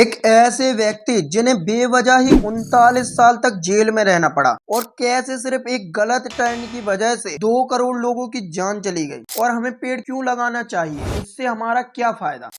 एक ऐसे व्यक्ति जिन्हें बेवजह ही 39 साल तक जेल में रहना पड़ा और कैसे सिर्फ एक गलत टर्न की वजह से 2 करोड़ लोगों की जान चली गई। और हमें पेड़ क्यों लगाना चाहिए, इससे हमारा क्या फायदा।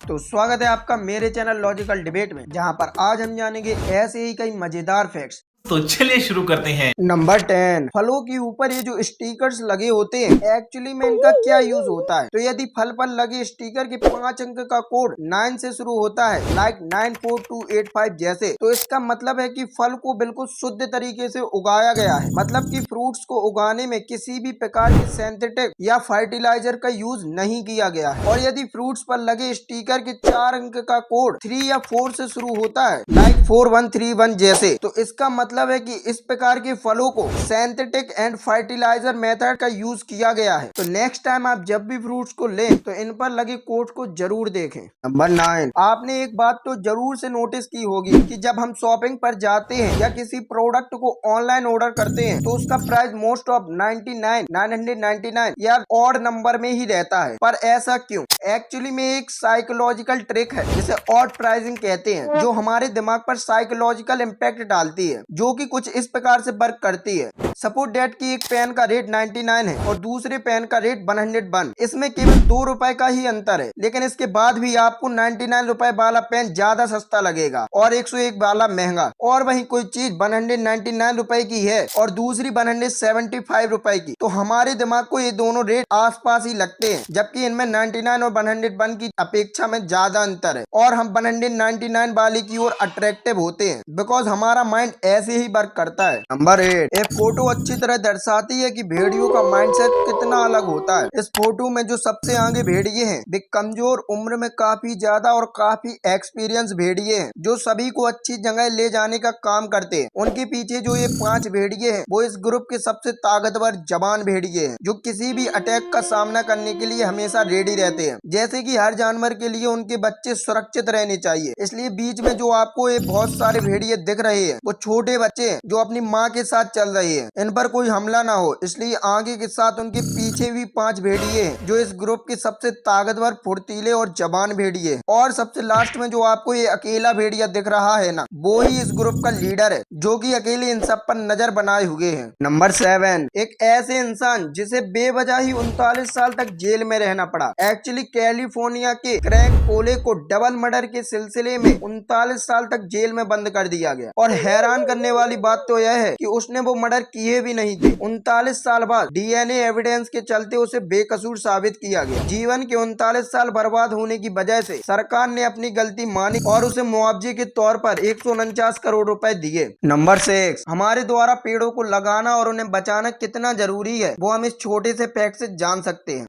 तो स्वागत है आपका मेरे चैनल लॉजिकल डिबेट में, जहां पर आज हम जानेंगे ऐसे ही कई मजेदार फैक्ट्स। तो चलिए शुरू करते हैं। नंबर 10, फलों के ऊपर ये जो स्टिकर्स लगे होते हैं, एक्चुअली में इनका क्या यूज होता है। तो यदि फल पर लगे स्टिकर के 5 अंक का कोड 9 से शुरू होता है, लाइक 94285 जैसे, तो इसका मतलब है कि फल को बिल्कुल शुद्ध तरीके से उगाया गया है। मतलब कि फ्रूट्स को उगाने में किसी भी प्रकार की सिंथेटिक या फर्टिलाइजर का यूज नहीं किया गया है। और यदि फ्रूट्स पर लगे स्टिकर के 4 अंक का कोड 3 या 4 से शुरू होता है, लाइक 4131 जैसे, तो इसका मतलब है कि इस प्रकार के फलों को सिंथेटिक एंड फर्टिलाइजर मेथड का यूज किया गया है। तो नेक्स्ट टाइम आप जब भी फ्रूट्स को लें तो इन पर लगे कोड को जरूर देखें। नंबर 9, आपने एक बात तो जरूर से नोटिस की होगी कि जब हम शॉपिंग पर जाते हैं या किसी प्रोडक्ट को ऑनलाइन ऑर्डर करते हैं तो उसका प्राइस मोस्ट ऑफ 999 या ऑड नंबर में ही रहता है। पर ऐसा क्यों? एक्चुअली में एक साइकोलॉजिकल ट्रिक है जिसे ऑड प्राइसिंग कहते हैं, जो हमारे दिमाग पर साइकोलॉजिकल इम्पैक्ट डालती है, जो कि कुछ इस प्रकार से वर्क करती है। सपोज डेट की एक पेन का रेट 99 है और दूसरे पेन का रेट 101। इसमें केवल 2 रुपए का ही अंतर है, लेकिन इसके बाद भी आपको 99 रुपए वाला पेन ज्यादा सस्ता लगेगा और 101 वाला महंगा। और वहीं कोई चीज 199 रुपए की है और दूसरी 175 रुपए की, तो हमारे दिमाग को ये दोनों रेट आसपास ही लगते हैं, जबकि इनमें 99 और 101 की अपेक्षा में ज्यादा अंतर है और हम 199 वाले की ओर अट्रैक्टिव होते हैं, बिकॉज हमारा माइंड ऐसे ही वर्क करता है। नंबर 8, एक फोटो अच्छी तरह दर्शाती है कि भेड़ियों का माइंडसेट कितना अलग होता है। इस फोटो में जो सबसे आगे भेड़िए हैं, वे कमजोर, उम्र में काफी ज्यादा और काफी एक्सपीरियंस भेड़िए हैं, जो सभी को अच्छी जगह ले जाने का काम करते हैं। उनके पीछे जो ये 5 भेड़िए हैं, वो इस ग्रुप के सबसे ताकतवर जवान भेड़िए हैं, जो किसी भी अटैक का सामना करने के लिए हमेशा रेडी रहते हैं। जैसे कि हर जानवर के लिए उनके बच्चे सुरक्षित रहने चाहिए, इसलिए बीच में जो आपको ये बहुत सारे भेड़िए दिख रहे हैं, वो छोटे बच्चे हैं जो अपनी माँ के साथ चल रहे हैं। इन पर कोई हमला ना हो, इसलिए आगे के साथ उनके पीछे भी 5 भेड़िए हैं, जो इस ग्रुप के सबसे ताकतवर, फुर्तीले और जवान भेड़िए हैं। और सबसे लास्ट में जो आपको ये अकेला भेड़िया दिख रहा है ना, वो ही इस ग्रुप का लीडर है, जो कि अकेले इन सब पर नजर बनाए हुए हैं। नंबर 7, एक ऐसे इंसान जिसे बेवजह ही 39 साल तक जेल में रहना पड़ा। एक्चुअली कैलिफोर्निया के क्रैंक कोले को डबल मर्डर के सिलसिले में 39 साल तक जेल में बंद कर दिया गया। और हैरान करने वाली बात तो यह है कि उसने वो मर्डर किए भी नहीं थे। 39 साल बाद डीएनए एविडेंस के चलते उसे बेकसूर साबित किया गया। जीवन के 39 साल बर्बाद होने की वजह से सरकार ने अपनी गलती मानी और उसे मुआवजे के तौर पर 149 करोड़ रुपए दिए। नंबर 6, हमारे द्वारा पेड़ों को लगाना और उन्हें बचाना कितना जरूरी है, वो हम इस छोटे से फैक्ट से जान सकते हैं।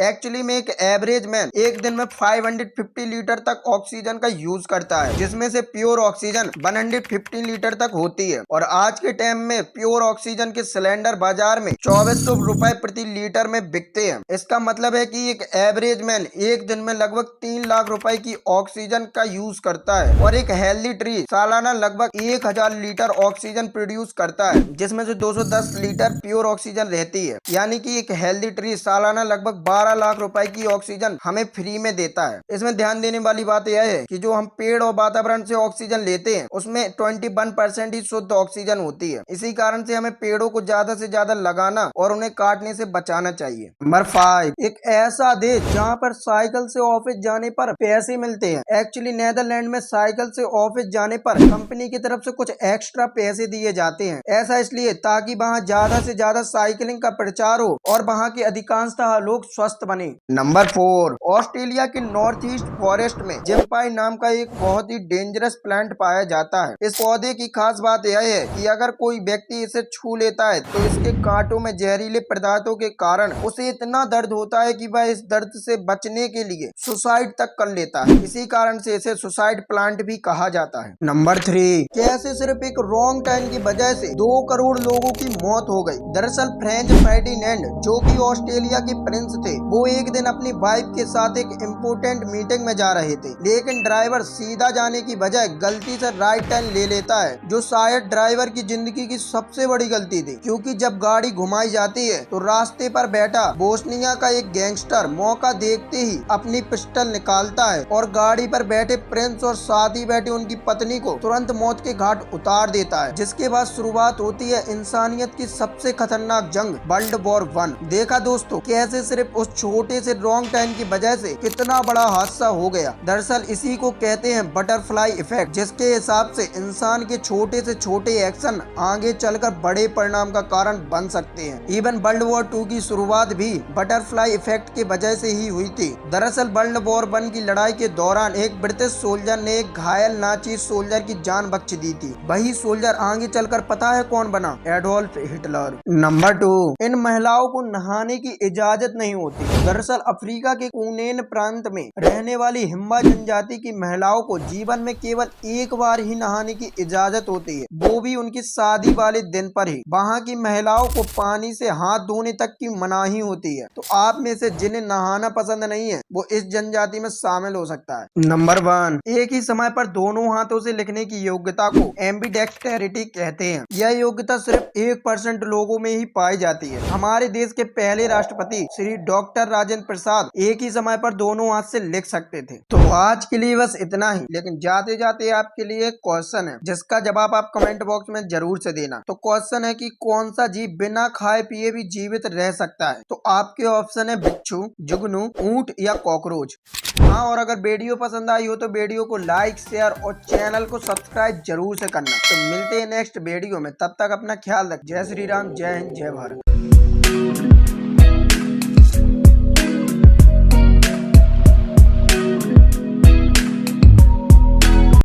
एक्चुअली में एक एवरेज मैन एक दिन में 550 लीटर तक ऑक्सीजन का यूज करता है, जिसमें से प्योर ऑक्सीजन 115 लीटर तक होती है। और आज के टाइम में प्योर ऑक्सीजन के सिलेंडर बाजार में 2400 रुपए प्रति लीटर में बिकते हैं। इसका मतलब है कि एक एवरेज मैन एक दिन में लगभग 3 लाख रुपए की ऑक्सीजन का यूज करता है। और एक हेल्दी ट्री सालाना लगभग 1000 लीटर ऑक्सीजन प्रोड्यूस करता है, जिसमें से 210 लीटर प्योर ऑक्सीजन रहती है। यानी कि एक हेल्दी ट्री सालाना लगभग 12 लाख रुपए की ऑक्सीजन हमें फ्री में देता है। इसमें ध्यान देने वाली बात यह है कि जो हम पेड़ और वातावरण से ऑक्सीजन लेते हैं, उसमें 21% ही शुद्ध ऑक्सीजन होती है। इसी कारण से हमें पेड़ों को ज्यादा से ज्यादा लगाना और उन्हें काटने से बचाना चाहिए। नंबर 5, एक ऐसा देश जहाँ पर साइकिल से ऑफिस जाने पर पैसे मिलते हैं। एक्चुअली नेदरलैंड में साइकिल से ऑफिस जाने पर कंपनी की तरफ से कुछ एक्स्ट्रा पैसे दिए जाते हैं। ऐसा इसलिए ताकि वहाँ ज्यादा से ज्यादा साइकिलिंग का प्रचार हो और वहाँ के अधिकांशतः लोग स्वस्थ बने। नंबर 4, ऑस्ट्रेलिया के नॉर्थ ईस्ट फॉरेस्ट में जिम्पाई नाम का एक बहुत ही डेंजरस प्लांट पाया जाता है। इस पौधे की खास बात यह है कि अगर कोई व्यक्ति इसे छू लेता है तो इसके कांटों में जहरीले पदार्थों के कारण उसे इतना दर्द होता है कि वह इस दर्द से बचने के लिए सुसाइड तक कर लेता है। इसी कारण से इसे सुसाइड प्लांट भी कहा जाता है। नंबर 3, कैसे सिर्फ एक रॉन्ग टर्न की वजह से 2 करोड़ लोगों की मौत हो गई। दरअसल फ्रेंच फर्डिनेंड, जो कि ऑस्ट्रेलिया के प्रिंस थे, वो एक दिन अपनी वाइफ के साथ एक इम्पोर्टेंट मीटिंग में जा रहे थे, लेकिन ड्राइवर सीधा जाने की बजाय गलती से राइट टर्न ले लेता है, जो शायद ड्राइवर की जिंदगी की सबसे बड़ी गलती थी। क्योंकि जब गाड़ी घुमाई जाती है तो रास्ते पर पर बैठा बोस्निया का एक गैंगस्टर मौका देखते ही अपनी पिस्टल निकालता है और गाड़ी पर बैठे प्रिंस और साथ ही बैठे उनकी पत्नी को तुरंत मौत के घाट उतार देता है, जिसके बाद शुरुआत होती है इंसानियत की सबसे खतरनाक जंग वर्ल्ड वॉर 1। देखा दोस्तों कैसे सिर्फ उस छोटे से रॉन्ग टाइम की वजह से कितना बड़ा हादसा हो गया। दरअसल इसी को कहते हैं बटरफ्लाई इफेक्ट, जिसके हिसाब से इंसान के छोटे से छोटे एक्शन आगे चलकर बड़े परिणाम का कारण बन सकते हैं। इवन वर्ल्ड वॉर 2 की शुरुआत भी बटरफ्लाई इफेक्ट की वजह से ही हुई थी। दरअसल वर्ल्ड वॉर 1 की लड़ाई के दौरान एक ब्रिटिश सोल्जर ने एक घायल नाची सोल्जर की जान बख्श दी थी। वही सोल्जर आगे चलकर पता है कौन बना? Adolf Hitler. नंबर 2, इन महिलाओं को नहाने की इजाजत नहीं होती। दरअसल अफ्रीका के कूनेन प्रांत में रहने वाली हिम्बा जनजाति की महिलाओं को जीवन में केवल एक बार ही नहाने की इजाजत होती है, वो भी उनकी शादी वाले दिन पर ही। वहाँ की महिलाओं को पानी से हाथ धोने तक की मनाही होती है। तो आप में से जिन्हें नहाना पसंद नहीं है वो इस जनजाति में शामिल हो सकता है। नंबर 1, एक ही समय पर दोनों हाथों से लिखने की योग्यता को एम्बीडेक्सटेरिटी कहते हैं। यह योग्यता सिर्फ 1% लोगों में ही पाई जाती है। हमारे देश के पहले राष्ट्रपति श्री डॉक्टर राजेंद्र प्रसाद एक ही समय पर दोनों हाथ से लिख सकते थे। तो आज के लिए बस इतना ही, लेकिन जाते जाते आपके लिए एक क्वेश्चन है जिसका जवाब आप कमेंट बॉक्स में जरूर से देना। तो क्वेश्चन है कि कौन सा जीव बिना खाए पिए भी जीवित रह सकता है? तो आपके ऑप्शन है बिच्छू, जुगनू, ऊंट या कॉकरोच। हाँ, और अगर वीडियो पसंद आई हो तो वीडियो को लाइक, शेयर और चैनल को सब्सक्राइब जरूर से करना। तो मिलते हैं नेक्स्ट वीडियो में, तब तक अपना ख्याल रख। जय श्री राम, जय हिंद, जय भारत।